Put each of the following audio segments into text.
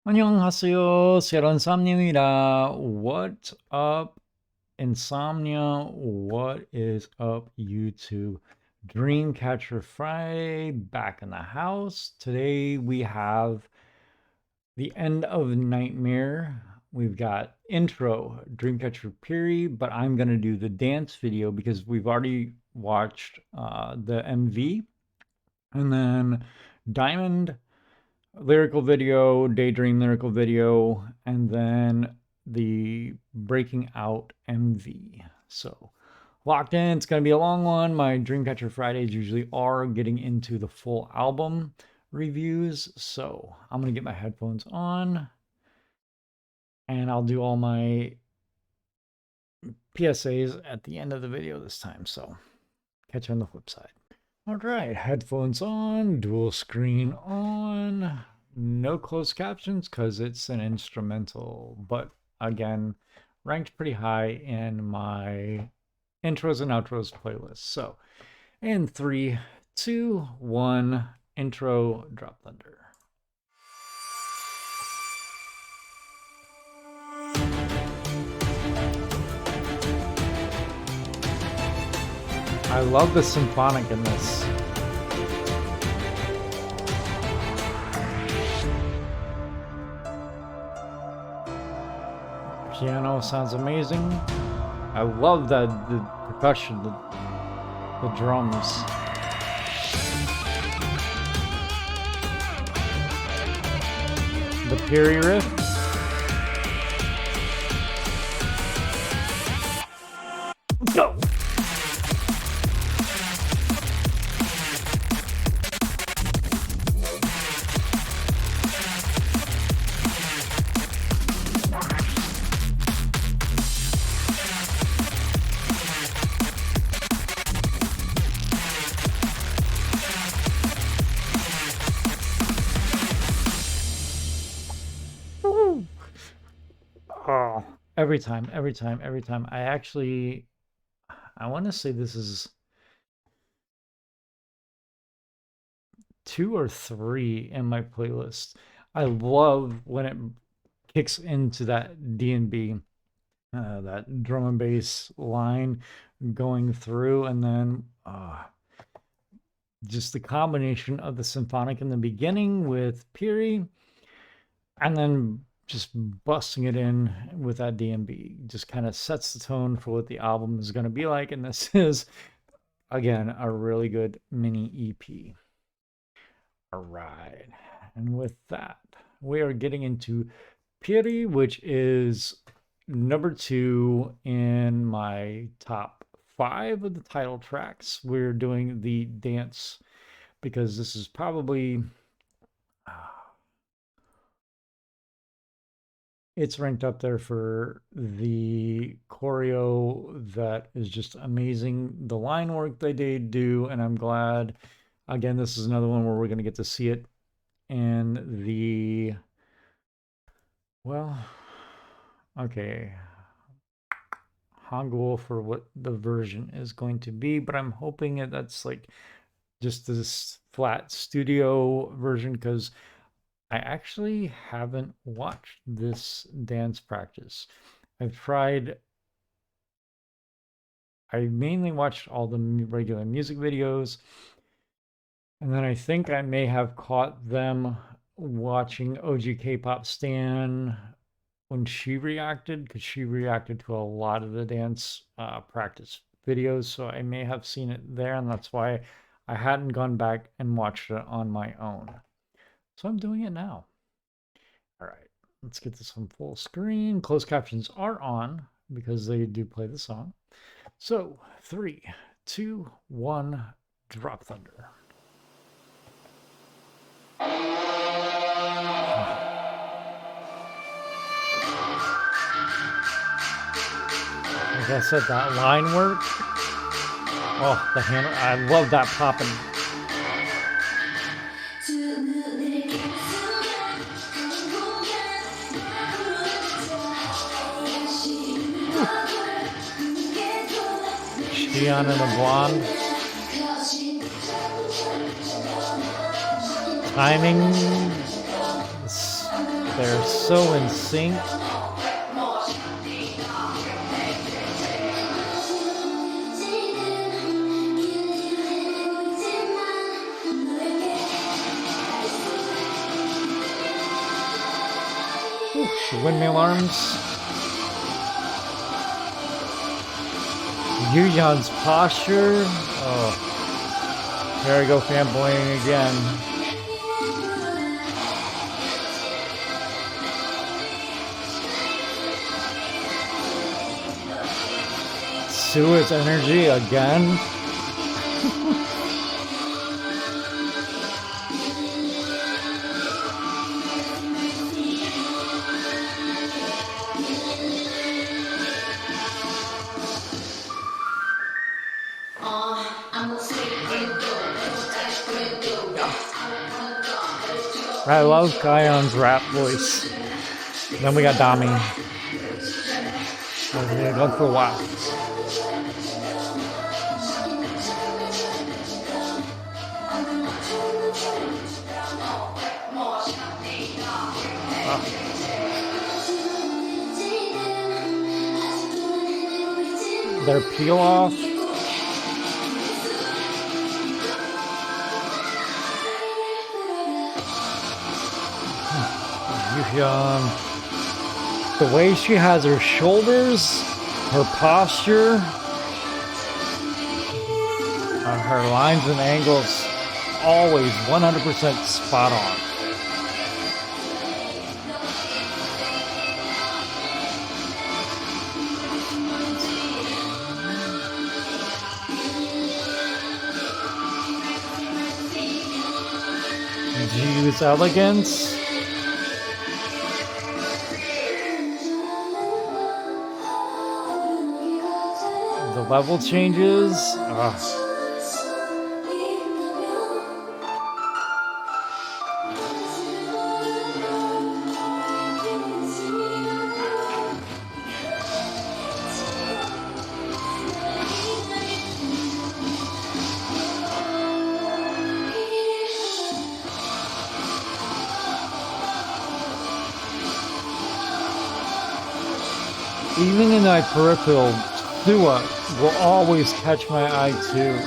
안녕하세요. 세런삼님이다. What's up, Insomnia? What is up, YouTube? Dreamcatcher Friday back in the house. Today we have the end of Nightmare. We've got intro, Dreamcatcher Piri, but I'm going to do the dance video because we've already watched the MV. And then Diamond lyrical video, Daydream lyrical video, and then the Breaking Out MV. So locked in. It's going to be a long one. My Dreamcatcher Fridays usually are getting into the full album reviews. So I'm going to get my headphones on and I'll do all my PSAs at the end of the video this time. So catch you on the flip side. All right, headphones on, dual screen on. No closed captions because it's an instrumental, but again, ranked pretty high in my intros and outros playlist. So, in 3, 2, 1, intro, drop thunder. I love the symphonic in this. Piano sounds amazing. I love that the percussion, the drums. The Piri riff. Go! Oh, every time. I want to say this is 2 or 3 in my playlist. I love when it kicks into that D&B, that drum and bass line going through, and then just the combination of the symphonic in the beginning with Piri, and then just busting it in with that D&B just kind of sets the tone for what the album is going to be like. And this is, again, a really good mini EP. All right. And with that, we are getting into Piri, which is number 2 in my top 5 of the title tracks. We're doing the dance because this is probably it's ranked up there for the choreo that is just amazing. The line work they did do, and I'm glad. Again, this is another one where we're going to get to see it in the, well, okay, Hangul for what the version is going to be, but I'm hoping that's like just this flat studio version because I actually haven't watched this dance practice. I mainly watched all the regular music videos, and then I think I may have caught them watching OG K-Pop Stan when she reacted, because she reacted to a lot of the dance practice videos, so I may have seen it there, and that's why I hadn't gone back and watched it on my own. So I'm doing it now. All right, let's get this on full screen. Closed captions are on because they do play the song. So 3, 2, 1, drop thunder. Like I said, that line work. Oh, the hammer. I love that popping. Xion and the blonde. Timing. They're so in sync. Ooh, the windmill arms. Yuyan's posture. Oh, there I go, fanboying again. Sua's energy again. I love Kion's rap voice. Then we got Dami. I've been going for a while. Their peel off. The way she has her shoulders, her posture, her lines and angles, always 100% spot on. Use elegance. The level changes. Even in my peripheral, Sua will always catch my eye too.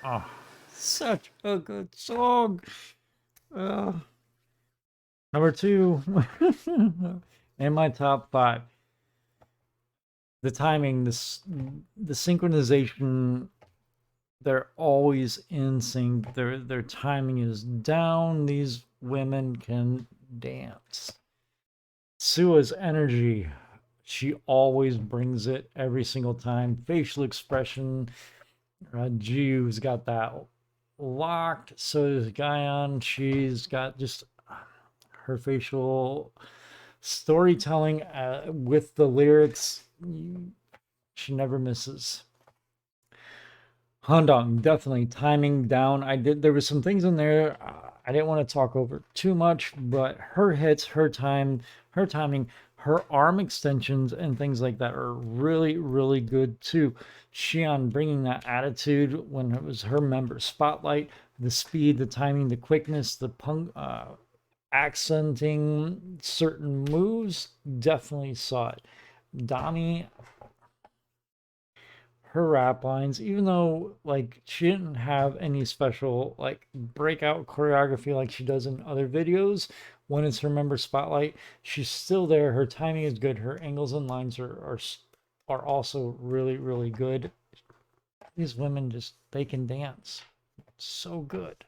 Oh, such a good song. Number 2 in my top 5. The timing, the synchronization, they're always in sync. Their timing is down. These women can dance. Sua's energy, she always brings it every single time. Facial expression, Jiu's got that locked. So does Guyon. She's got just her facial storytelling with the lyrics. She never misses. Handong, definitely timing down. There was some things in there I didn't want to talk over too much, but her hits, her timing, her arm extensions and things like that are really, really good too. Xian bringing that attitude when it was her member spotlight, the speed, the timing, the quickness, the accenting certain moves, definitely saw it. Dami, her rap lines, even though like she didn't have any special like breakout choreography like she does in other videos, when it's her member spotlight, she's still there. Her timing is good. Her angles and lines are also really, really good. These women just, they can dance. It's so good.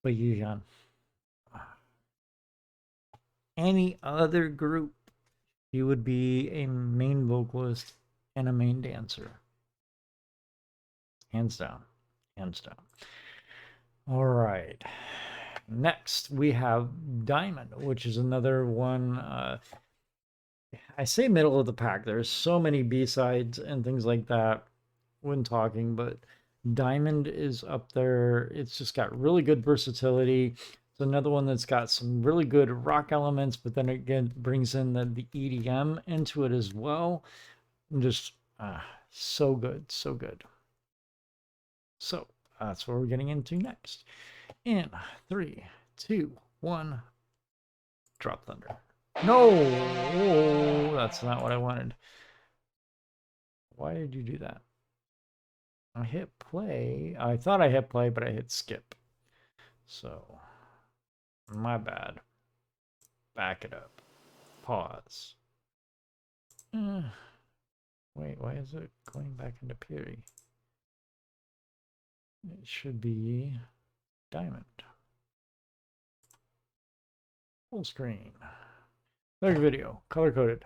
But Yuyan, any other group, you would be a main vocalist and a main dancer. Hands down. Hands down. All right. Next, we have Diamond, which is another one. I say middle of the pack. There's so many B-sides and things like that when talking, but Diamond is up there. It's just got really good versatility. It's another one that's got some really good rock elements, but then again brings in the EDM into it as well. And just so good, so good. So that's what we're getting into next. In 3, 2, 1, drop thunder. No, that's not what I wanted. Why did you do that? I hit play. I thought I hit play, but I hit skip. So, my bad. Back it up. Pause. Wait, why is it going back into Piri? It should be diamond. Full screen. There's video, color coded.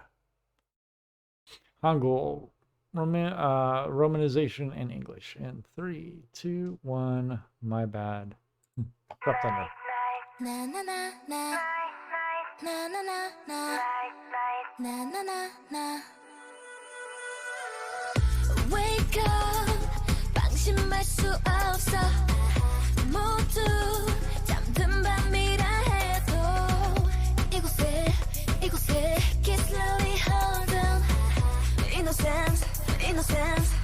Hangul, romanization in English. In 3, 2, 1, my bad. Drop thunder. Wake up, 방심할 수 없어. 모두 잠든 밤이라 해도 이곳에 keep slowly hold on. Innocence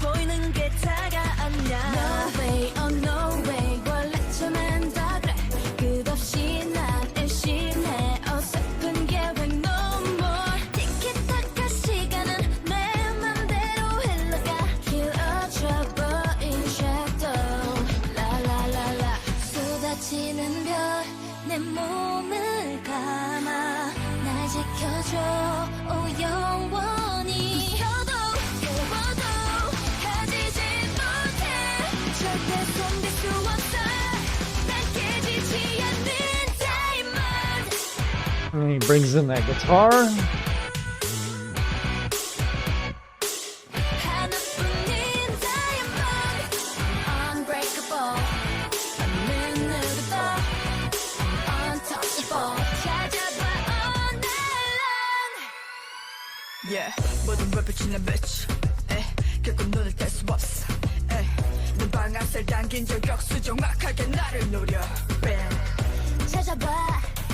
보이는 게 다가 아냐. No way, oh no way. 원래처럼 다 그래. 끝없이 난 일심해. 어설픈 계획 no more. 티키타카 시간은 내 맘대로 흘러가. 길어져버린 shadow. 라라라라. 쏟아지는 별 내 몸을 감아. 날 지켜줘. 오 영원히. And he brings in that guitar. Yeah, 모든 걸 비치는 bitch. 결국 눈을 뗄 수 없어. 눈 방아쇠 당긴 저격 수정확하게 나를 노려.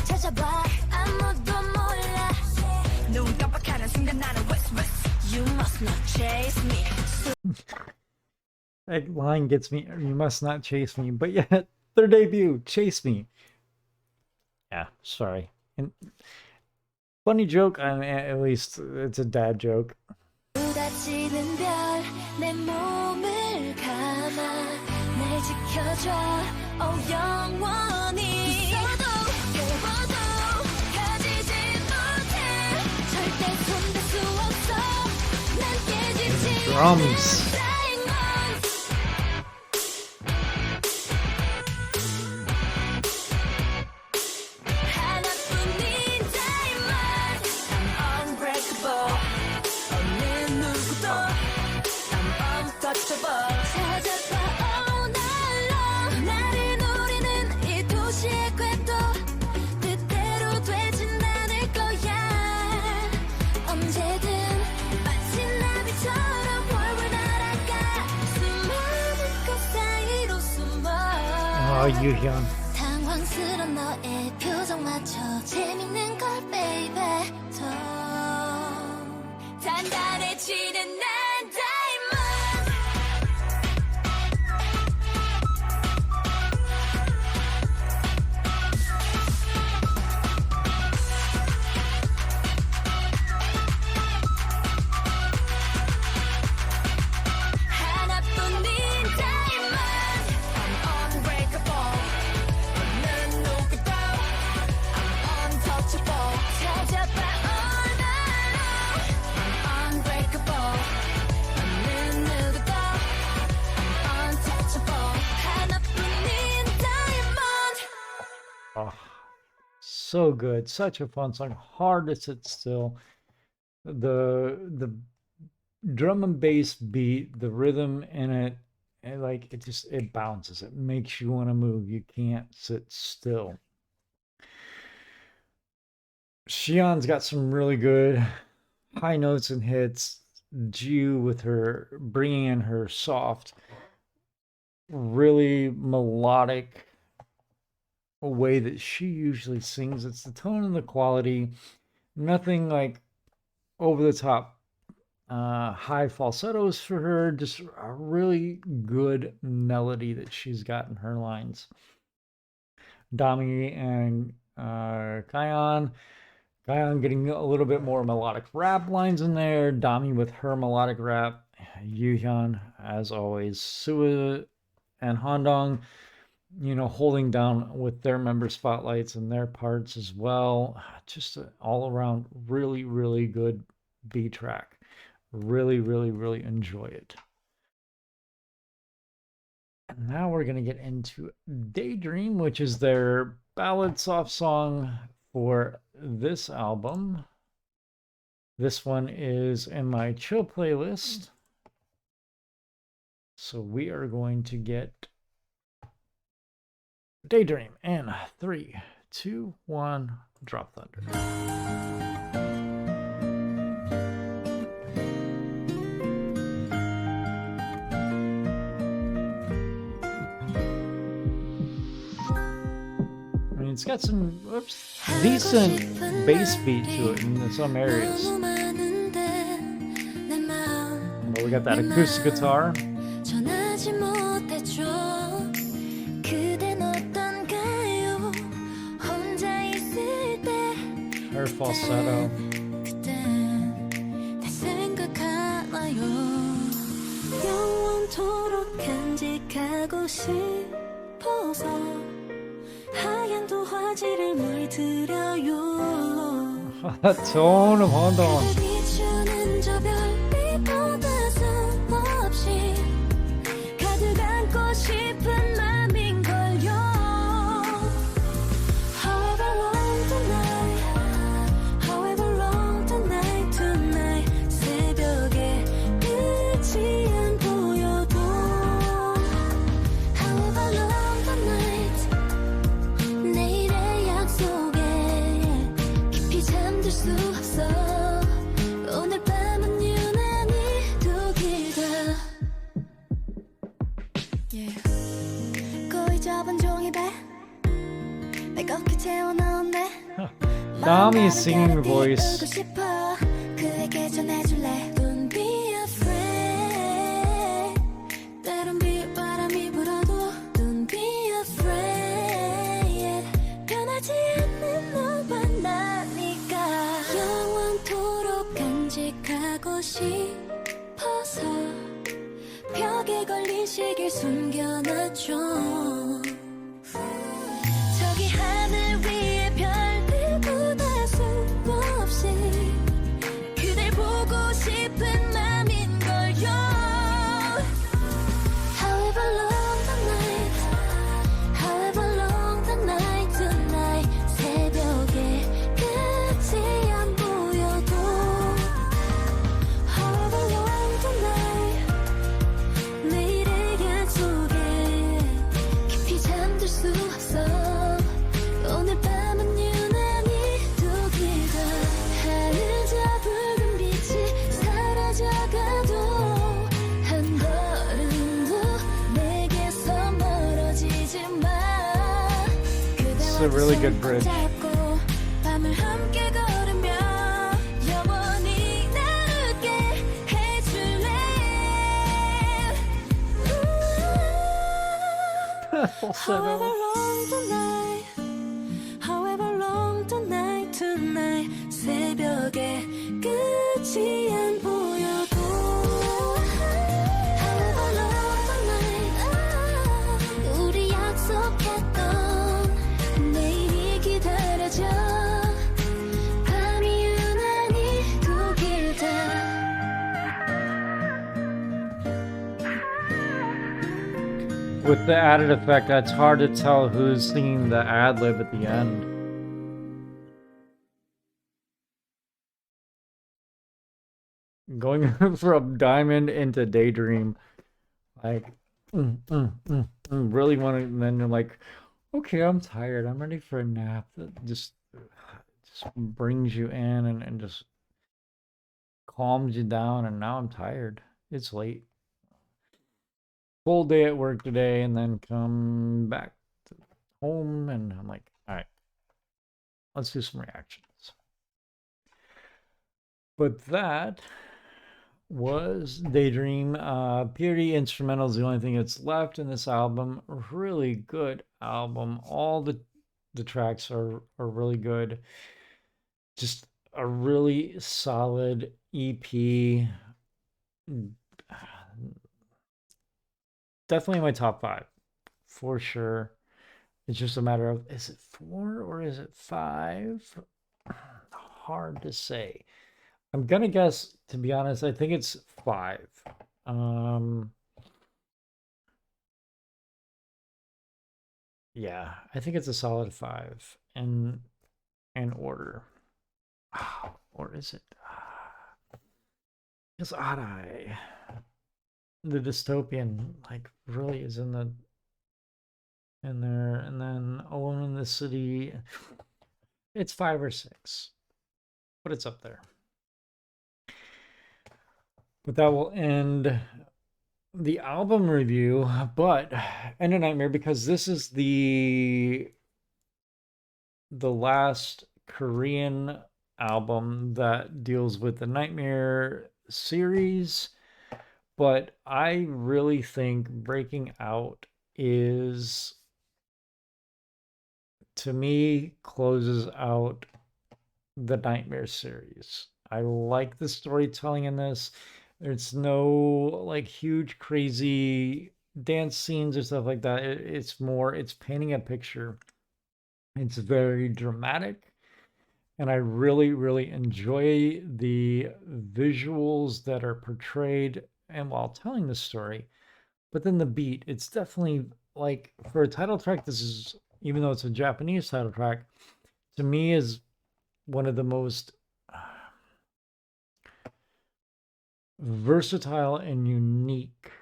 찾아봐 아무도 몰라. 눈 깜빡하는 순간 나는 west. You must not chase me. That line gets me. You must not chase me. But yet, their debut, chase me. Yeah, sorry. And funny joke. I mean, at least it's a dad joke. 쏟아지는 별 내 몸을 감아. 날 지켜줘. 오 영원히. 있어도 깨워도 가지지 못해. 절대 손댈 수 없어. 난 깨지지 Drums. Oh, Yuhyun. 당황스런 너의 표정 맞춰 재밌는 걸 baby 더 단단해지는 난 diamond. 하나뿐인 diamond. I'm unbreakable. 없는 누구도 I'm untouchable. 찾아봐 all night long. I'm unbreakable. 없는 누구도 I'm untouchable. 하나뿐인 diamond. Oh, so good. Such a fun song. Hard to sit still. The drum and bass beat, the rhythm in it, and like it bounces. It makes you want to move. You can't sit still. Xi'an's got some really good high notes and hits. Ju with her bringing in her soft, really melodic way that she usually sings. It's the tone and the quality. Nothing like over the top high falsettos for her. Just a really good melody that she's got in her lines. Dami and Kion. Kion getting a little bit more melodic rap lines in there. Dami with her melodic rap. Yuhyun, as always. Sua and Handong, holding down with their member spotlights and their parts as well. Just an all around really, really good B track. Really, really, really enjoy it. And now we're going to get into Daydream, which is their ballad soft song for this album. This one is in my chill playlist. So we are going to get Daydream in 3, 2, 1, drop thunder. It's got some decent bass beat to it in some areas. But we got that acoustic guitar. Her falsetto. That tone of Handong. Dami's singing voice. It's a really good bridge. However long the night tonight 새벽에 끝이 안 보여도 However long the night 우리 약속했던 내일이 기다려져 밤이 유난히 또 길다 With the added effect, it's hard to tell who's singing the ad lib at the end. Going from Diamond into Daydream, like, really want to, and then you're like, okay, I'm tired, I'm ready for a nap. That just brings you in and just calms you down, and now I'm tired. It's late. Full day at work today, and then come back to home, and I'm like, all right, let's do some reactions. But that was Daydream. Piri instrumental is the only thing that's left in this album. Really good album. All the tracks are really good. Just a really solid EP. Definitely my top 5 for sure. It's just a matter of, is it 4 or is it 5? Hard to say. I'm gonna guess, to be honest, I think it's 5. Yeah, I think it's a solid 5 in order. Or is it? It's Adai. The dystopian, like, really is in there, and then Alone in the City. It's 5 or 6, but it's up there. But that will end the album review, but End of Nightmare, because this is the last Korean album that deals with the Nightmare series. But I really think Breaking Out is, to me, closes out the Nightmare series. I like the storytelling in this. There's no like huge crazy dance scenes or stuff like that. It's more, it's painting a picture. It's very dramatic, and I really, really enjoy the visuals that are portrayed and while telling the story. But then the beat, it's definitely like, for a title track, this is, even though it's a Japanese title track, to me is one of the most versatile and unique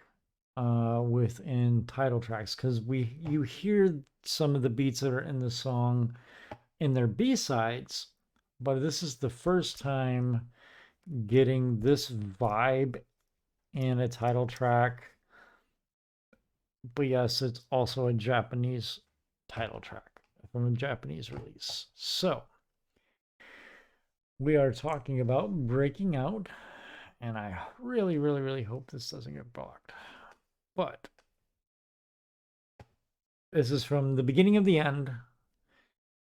within title tracks, because you hear some of the beats that are in the song in their B-sides, but this is the first time getting this vibe in a title track. But yes, it's also a Japanese title track from a Japanese release. So we are talking about Breaking Out, and I really, really, really hope this doesn't get blocked. But this is from the beginning of the end.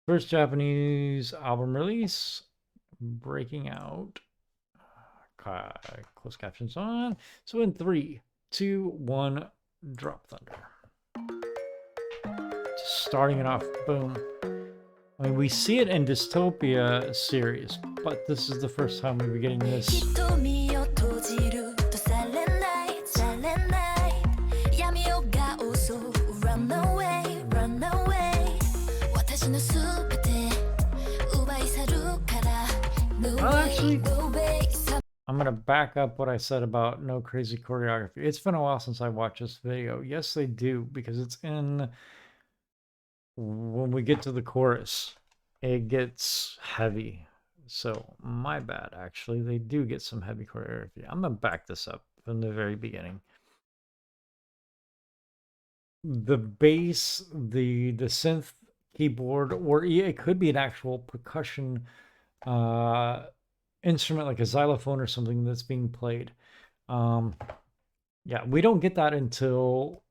First Japanese album release, Breaking Out. Closed captions on. So in 3, 2, 1, drop thunder. Just starting it off, boom. I mean, we see it in Dystopia series, but this is the first time we'll be getting this. Well, actually, I'm going to back up what I said about no crazy choreography. It's been a while since I watched this video. Yes, they do, because it's in, when we get to the chorus, it gets heavy. So my bad, actually. They do get some heavy choreography. I'm going to back this up from the very beginning. The bass, the synth keyboard, or it could be an actual percussion instrument like a xylophone or something that's being played. Yeah, we don't get that until,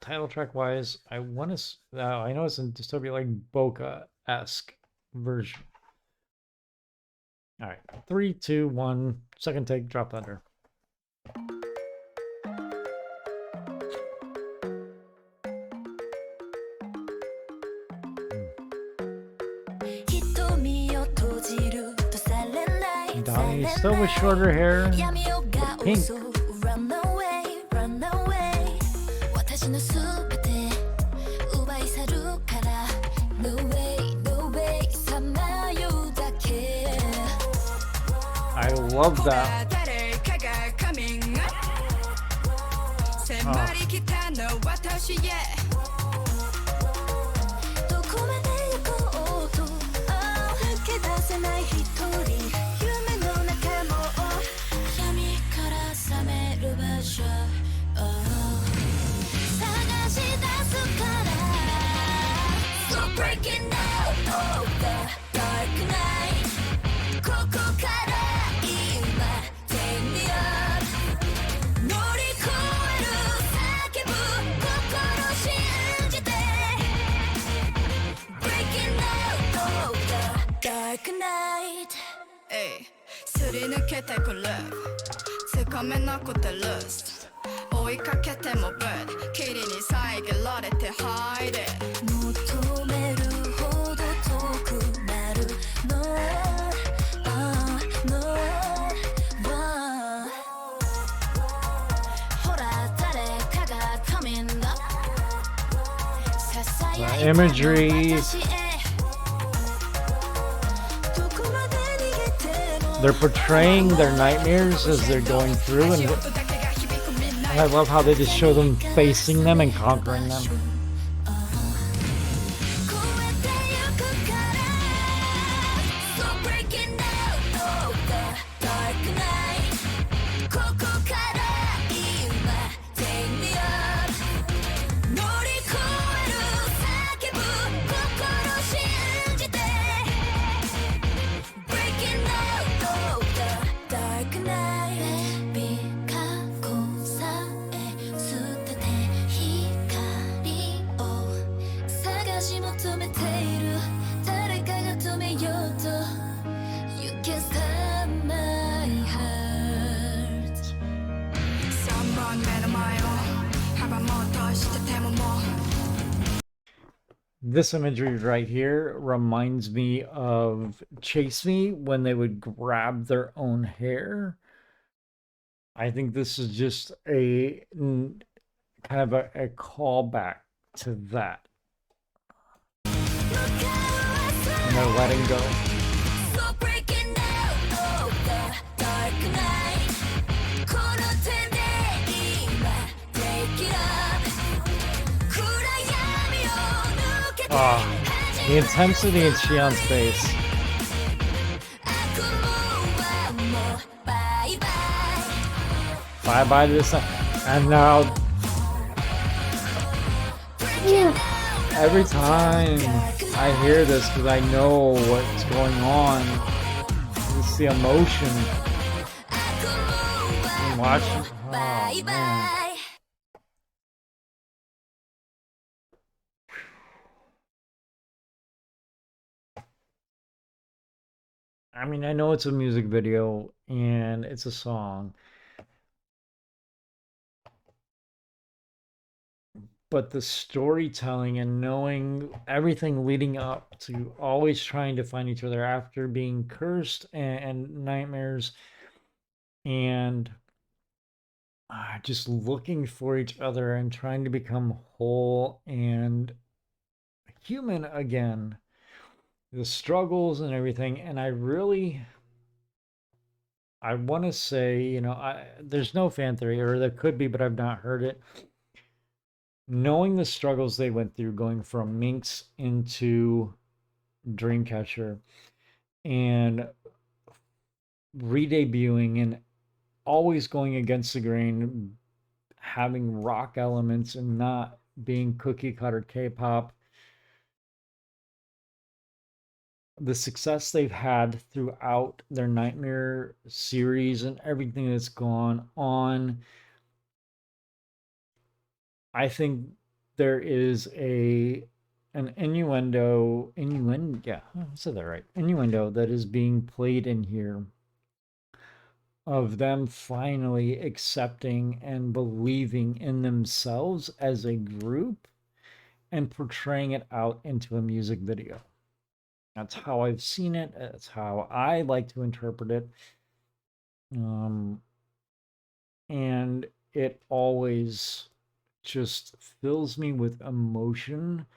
title track wise, I want to, I know it's in Dystopia, like Boca-esque version. All right, 3, 2, 1, second take, drop thunder. Donnie still with shorter hair, but pink. I love that. Breaking out of the dark night ここから今 Take me up 乗り越える叫ぶ心信じて Breaking out of the dark night すり抜けてくるつかめなくて Lost 追いかけても Bird 霧に遮られて Hide it 求めるほど遠くなる No, no, no ほら誰かが coming up ささやいたの Imagery. 私へ They're portraying their nightmares as they're going through, and I love how they just show them facing them and conquering them. This imagery right here reminds me of Chase Me when they would grab their own hair. I think this is just a kind of a callback to that. And they're letting go. The intensity in Xi'an's face. Bye bye to this. And now, every time I hear this, because I know what's going on, it's the emotion. Watch. Oh, man. I mean, I know it's a music video and it's a song, but the storytelling and knowing everything leading up to always trying to find each other after being cursed and nightmares and just looking for each other and trying to become whole and human again. The struggles and everything, and I want to say, you know, there's no fan theory, or there could be, but I've not heard it. Knowing the struggles they went through going from Minx into Dreamcatcher and re-debuting and always going against the grain, having rock elements and not being cookie cutter K-pop, the success they've had throughout their Nightmare series and everything that's gone on, I think there is an innuendo, yeah, I said that right, innuendo that is being played in here of them finally accepting and believing in themselves as a group and portraying it out into a music video. That's how I've seen it. That's how I like to interpret it. And it always just fills me with emotion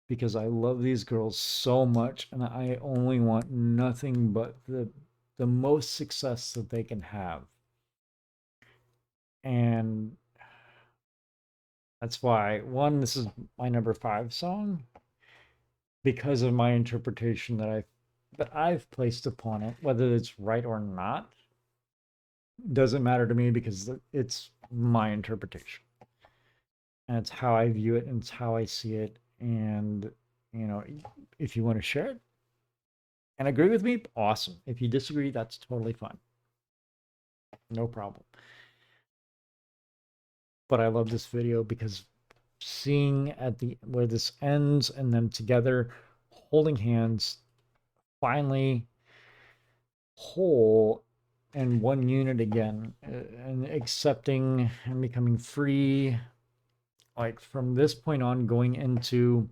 because I love these girls so much and I only want nothing but the most success that they can have. And that's why, one, this is my number 5 song, because of my interpretation that I've placed upon it. Whether it's right or not doesn't matter to me because it's my interpretation. And it's how I view it and it's how I see it. And, you know, if you want to share it and agree with me, awesome. If you disagree, that's totally fine. No problem. But I love this video because seeing at the where this ends and them together holding hands, finally whole and one unit again, and accepting and becoming free, like from this point on going into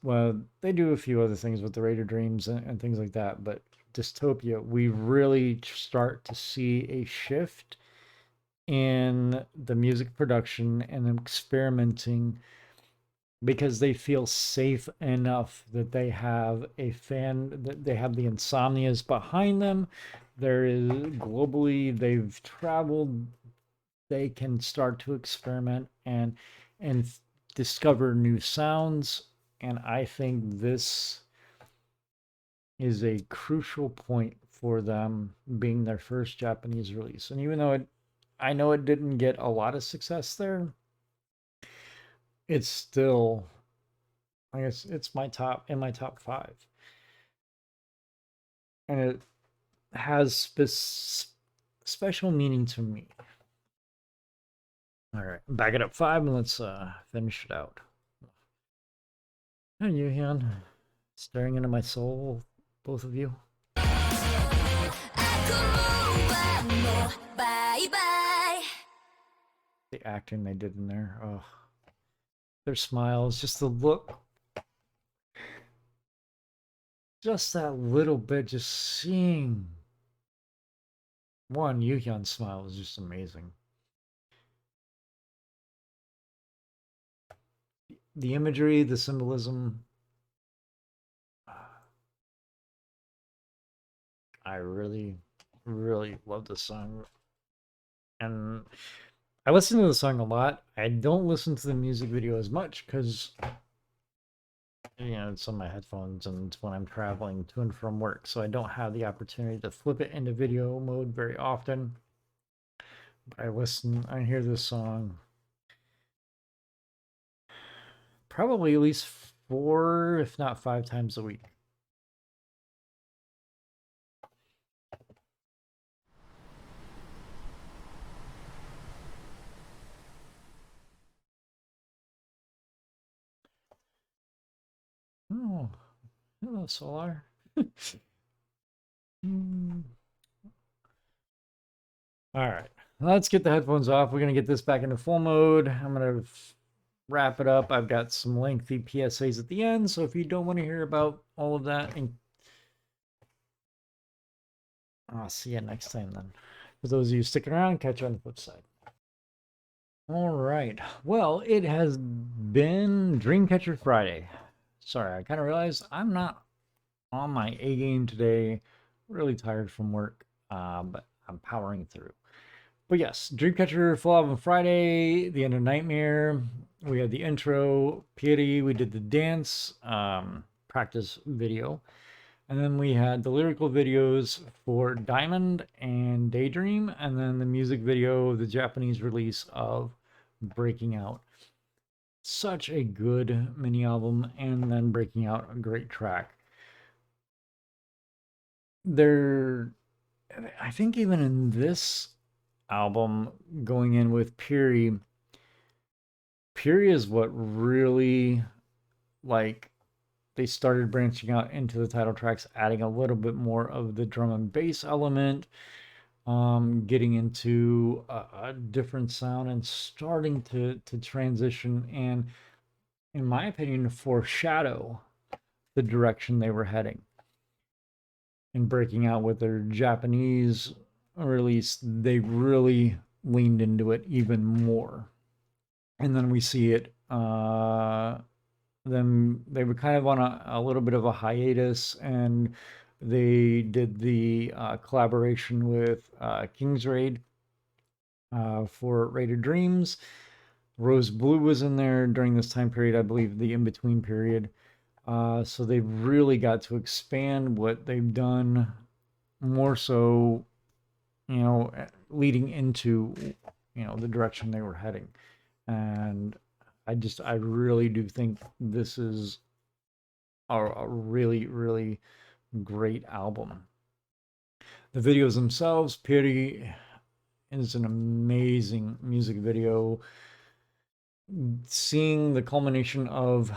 well, they do a few other things with the Raider Dreams and things like that, but Dystopia, we really start to see a shift in the music production and them experimenting because they feel safe enough that they have that they have the Insomnias behind them. There is globally, they've traveled, they can start to experiment and discover new sounds. And I think this is a crucial point for them being their first Japanese release. And even though I know it didn't get a lot of success there, it's still, I guess it's in my top 5. And it has special meaning to me. All right, back it up 5 and let's finish it out. Hi, Yuhyun. Staring into my soul, both of you. The acting they did in there. Oh, their smiles, just the look. Just that little bit, just seeing. One, Yuhyun's smile was just amazing. The imagery, the symbolism. I really, really love this song. And I listen to the song a lot. I don't listen to the music video as much because, it's on my headphones and it's when I'm traveling to and from work. So I don't have the opportunity to flip it into video mode very often. But I hear this song probably at least 4, if not 5 times a week. Oh, hello, Solar. All right, let's get the headphones off. We're going to get this back into full mode. I'm going to wrap it up. I've got some lengthy PSAs at the end, so if you don't want to hear about all of that, I'll see you next time then. For those of you sticking around, catch you on the flip side. All right. Well, it has been Dreamcatcher Friday. Sorry, I kind of realized I'm not on my A game today. Really tired from work, but I'm powering through. But yes, Dreamcatcher Full Album Friday, the end of Nightmare. We had the intro, Piri. We did the dance practice video. And then we had the lyrical videos for Diamond and Daydream. And then the music video, the Japanese release of Breaking Out. Such a good mini album, and then Breaking Out, a great track. I think even in this album, going in with Piri is what really, like, they started branching out into the title tracks, adding a little bit more of the drum and bass element, getting into a different sound and starting to transition and, in my opinion, foreshadow the direction they were heading. And Breaking Out with their Japanese release, they really leaned into it even more. And then we see it, then they were kind of on a little bit of a hiatus, and they did the collaboration with King's Raid for Raider Dreams. Rose Blue was in there during this time period, I believe the in-between period. So they've really got to expand what they've done more so, leading into, the direction they were heading. And I really do think this is a really, really great album. The videos themselves, Piri is an amazing music video. Seeing the culmination of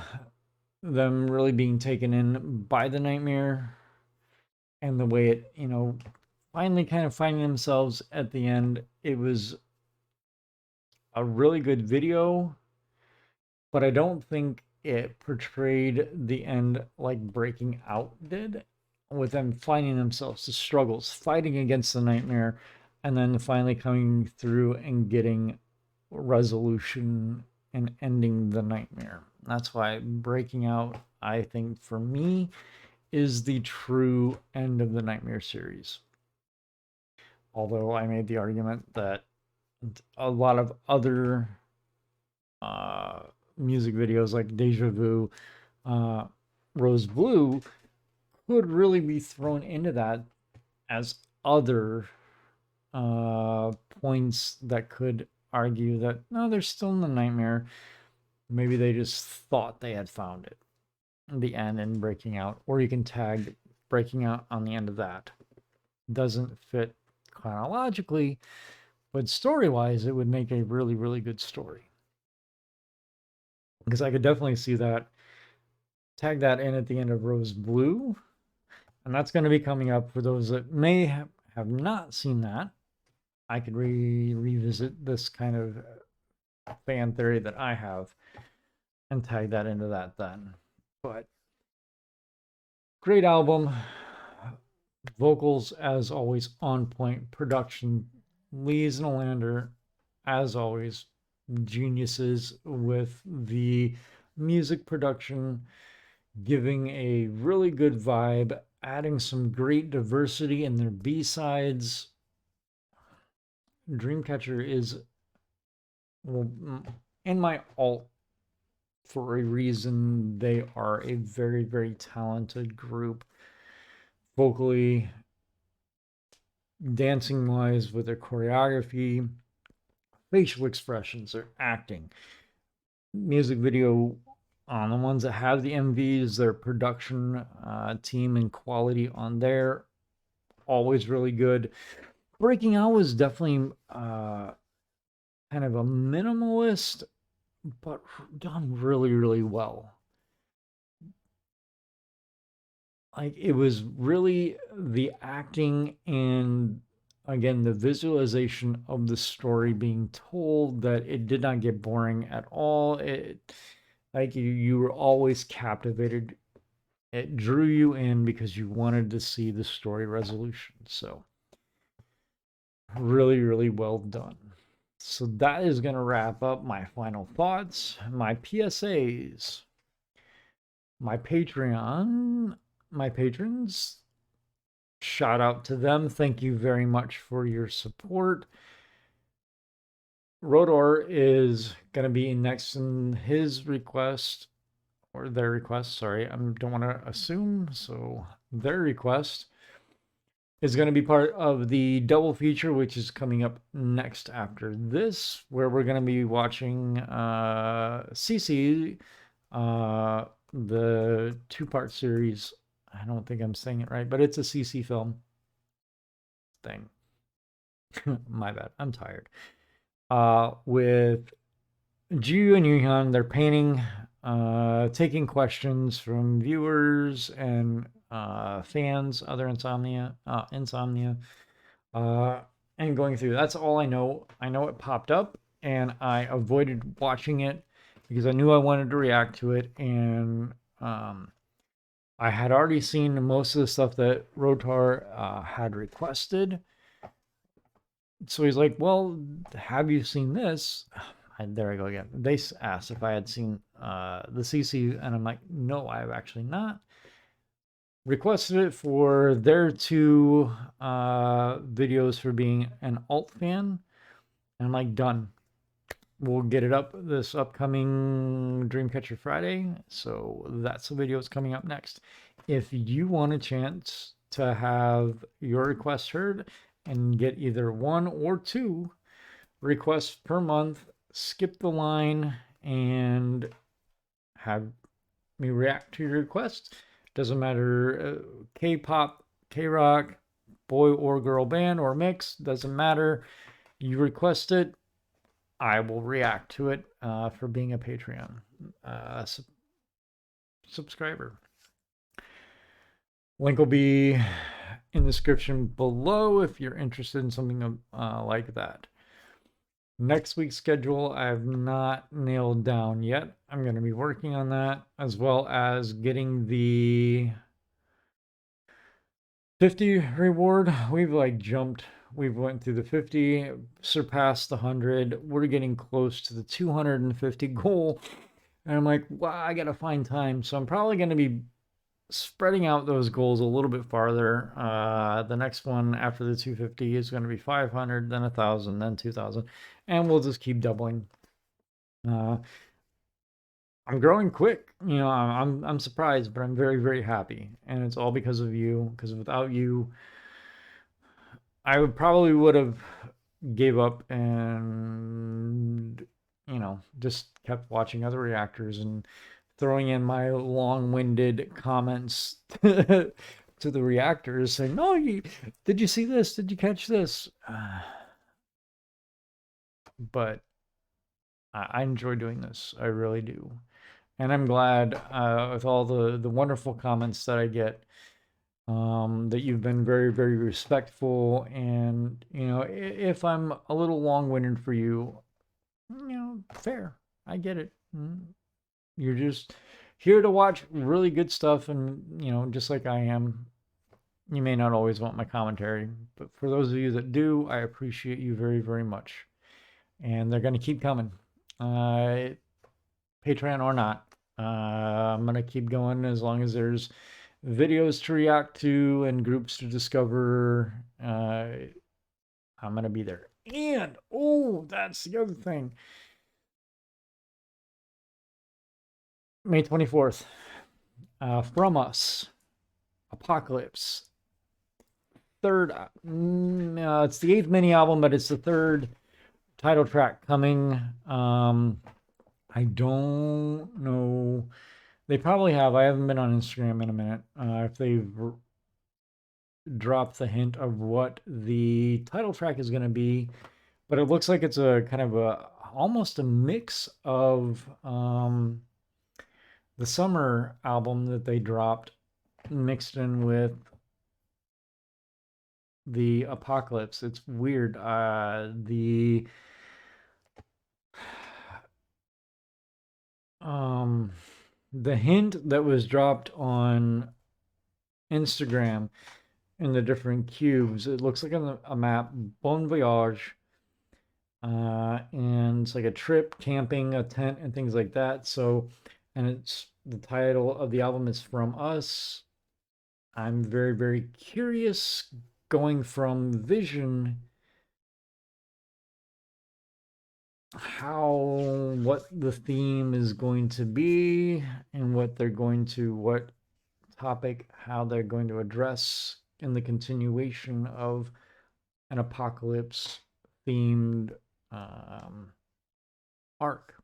them really being taken in by the nightmare and the way it, finally kind of finding themselves at the end, it was a really good video, but I don't think it portrayed the end like Breaking Out did, with them finding themselves, the struggles, fighting against the nightmare, and then finally coming through and getting resolution and ending the nightmare. That's why Breaking Out, I think, for me, is the true end of the Nightmare series. Although I made the argument that a lot of other music videos like Deja Vu, Rose Blue could really be thrown into that as other points that could argue that no, they're still in the nightmare. Maybe they just thought they had found it. The end and Breaking Out, or you can tag Breaking Out on the end of that. Doesn't fit chronologically, but story-wise, it would make a really, really good story. Because I could definitely see that. Tag that in at the end of Rose Blue, and that's going to be coming up for those that may have not seen that. I could revisit this kind of fan theory that I have and tag that into that then. But great album. Vocals, as always, on point. Production, Lee Znalander, as always, geniuses with the music production, giving a really good vibe, adding some great diversity in their B-sides. Dreamcatcher is, well, in my alt for a reason. They are a very, very talented group, vocally, dancing wise, with their choreography, facial expressions, their acting, music video. On the ones that have the MVs, their production team and quality on there, always really good. Breaking Out was definitely kind of a minimalist, but done really, really well. Like, it was really the acting and, again, the visualization of the story being told, that it did not get boring at all. It, like, you were always captivated. It drew you in because you wanted to see the story resolution. So really, really well done. So that is going to wrap up my final thoughts, my PSAs, my Patreon, my patrons. Shout out to them. Thank you very much for your support. Rodor is going to be next in his request, or their request. Sorry, I don't want to assume. So their request is going to be part of the double feature, which is coming up next after this, where we're going to be watching CC, the two-part series. I don't think I'm saying it right, but it's a CC film thing. My bad. I'm tired. With Ju and Yuhyun, they're painting, taking questions from viewers and fans, other insomnia, and going through. That's all I know. I know it popped up, and I avoided watching it because I knew I wanted to react to it, and I had already seen most of the stuff that Rotar had requested. So he's like, well, have you seen this? There I go again. They asked if I had seen the CC, and I'm like, no, I have actually not. Requested it for their two videos for being an alt fan, and I'm like, done. We'll get it up this upcoming Dreamcatcher Friday, so that's the video that's coming up next. If you want a chance to have your request heard and get either one or two requests per month, skip the line and have me react to your requests. Doesn't matter, K-pop, K-rock, boy or girl band or mix, doesn't matter. You request it, I will react to it for being a Patreon subscriber. Link will be in the description below if you're interested in something like that. Next week's schedule I have not nailed down yet. I'm going to be working on that, as well as getting the 50 reward. We've like jumped. We've went through the 50, surpassed the 100. We're getting close to the 250 goal. And I'm like, wow, I got to find time. So I'm probably going to be spreading out those goals a little bit farther. The next one after the 250 is going to be 500, then 1,000, then 2,000. And we'll just keep doubling. I'm growing quick. You know, I'm surprised, but I'm very, very happy. And it's all because of you. Because without you, I would have gave up and, you know, just kept watching other reactors and throwing in my long-winded comments to the reactors saying, "No, did you see this? Did you catch this?" But I enjoy doing this. I really do, and I'm glad with all the wonderful comments that I get. That you've been very, very respectful, and you know, if I'm a little long-winded for you, you know, fair. I get it. You're just here to watch really good stuff, and you know, just like I am, you may not always want my commentary, but for those of you that do, I appreciate you very, very much. And they're going to keep coming, Patreon or not. I'm going to keep going as long as there's videos to react to and groups to discover. I'm going to be there. And, oh, that's the other thing. May 24th, From Us, Apocalypse. Third, it's the 8th mini album, but it's the 3rd title track coming. I don't know. They probably have. I haven't been on Instagram in a minute. If they've dropped the hint of what the title track is going to be, but it looks like it's a kind of almost a mix of the summer album that they dropped mixed in with the Apocalypse. It's weird. The hint that was dropped on Instagram in the different cubes, it looks like a map, Bon Voyage, and it's like a trip, camping, a tent, and things like that. So, and it's the title of the album is From Us. I'm very, very curious going from Vision what the theme is going to be and what topic, how they're going to address in the continuation of an apocalypse themed arc.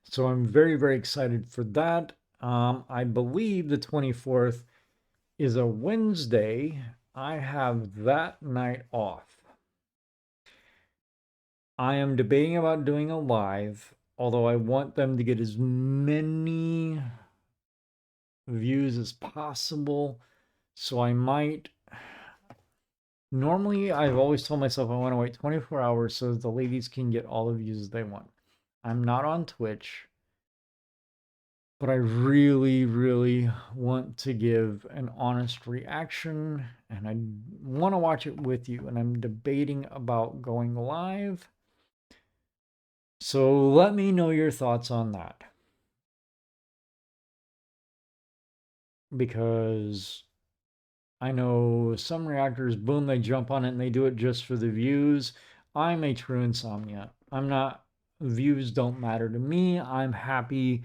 So I'm very, very excited for that. I believe the 24th is a Wednesday. I have that night off. I am debating about doing a live, although I want them to get as many views as possible. So I might. Normally, I've always told myself I want to wait 24 hours so that the ladies can get all the views they want. I'm not on Twitch, but I really, really want to give an honest reaction, and I want to watch it with you, and I'm debating about going live. So let me know your thoughts on that. Because I know some reactors, boom, they jump on it and they do it just for the views. I'm a true insomnia. I'm not, views don't matter to me. I'm happy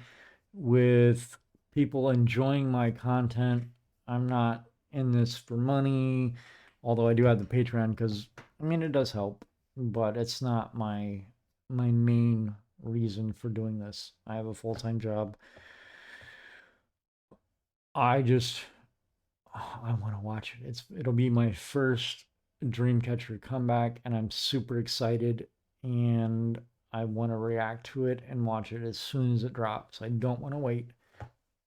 with people enjoying my content. I'm not in this for money, although I do have the Patreon because, I mean, it does help, but it's not my main reason for doing this. I have a full-time job. I just I want to watch it. It'll be my first Dreamcatcher comeback, and I'm super excited. And I want to react to it and watch it as soon as it drops. I don't want to wait,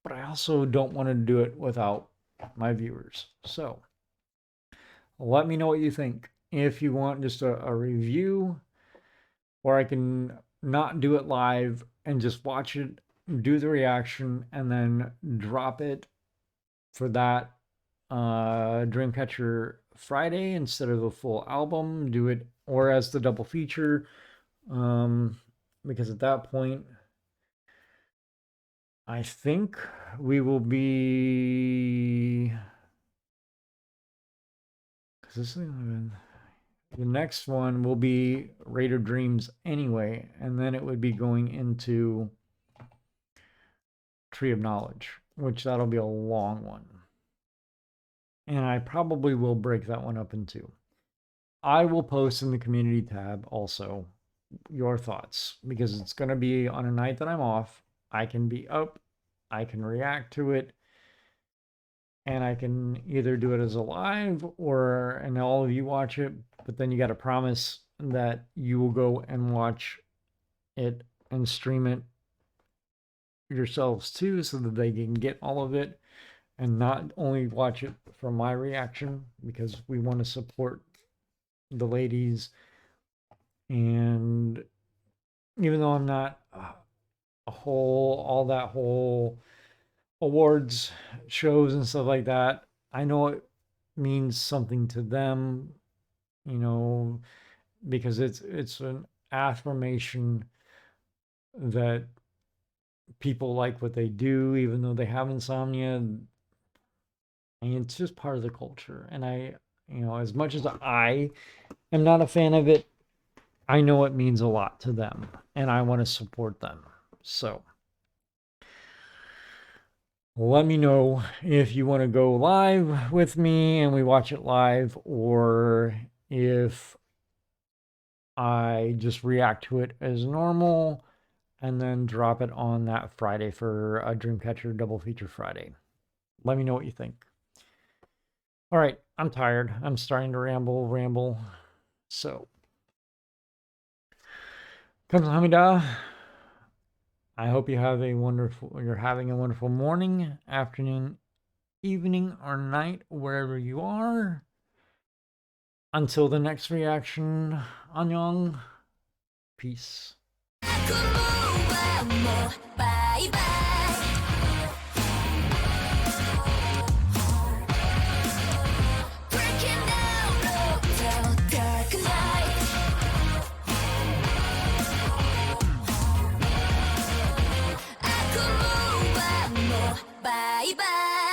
but I also don't want to do it without my viewers. So let me know what you think. If you want just a review, or I can not do it live and just watch it, do the reaction, and then drop it for that Dreamcatcher Friday instead of a full album. Do it or as the double feature, because at that point, I think we will be. Because this thing, the next one will be Raider Dreams anyway, and then it would be going into Tree of Knowledge, which that'll be a long one. And I probably will break that one up in two. I will post in the community tab also your thoughts, because it's going to be on a night that I'm off. I can be up, I can react to it, and I can either do it as a live or and all of you watch it, but then you got to promise that you will go and watch it and stream it yourselves too, so that they can get all of it and not only watch it from my reaction, because we want to support the ladies. And even though I'm not all that whole awards shows and stuff like that, I know it means something to them, because it's an affirmation that people like what they do, even though they have insomnia. And it's just part of the culture. And I, as much as I am not a fan of it, I know it means a lot to them, and I want to support them. So let me know if you want to go live with me and we watch it live, or if I just react to it as normal and then drop it on that Friday for a Dreamcatcher double feature Friday. Let me know what you think. All right, I'm tired. I'm starting to ramble. So, kamsahamnida. I hope you're having a wonderful morning, afternoon, evening, or night, wherever you are. Until the next reaction, annyeong. Peace. 雲はもうバイバイ Breaking down the dark night 悪夢はもうバイバイ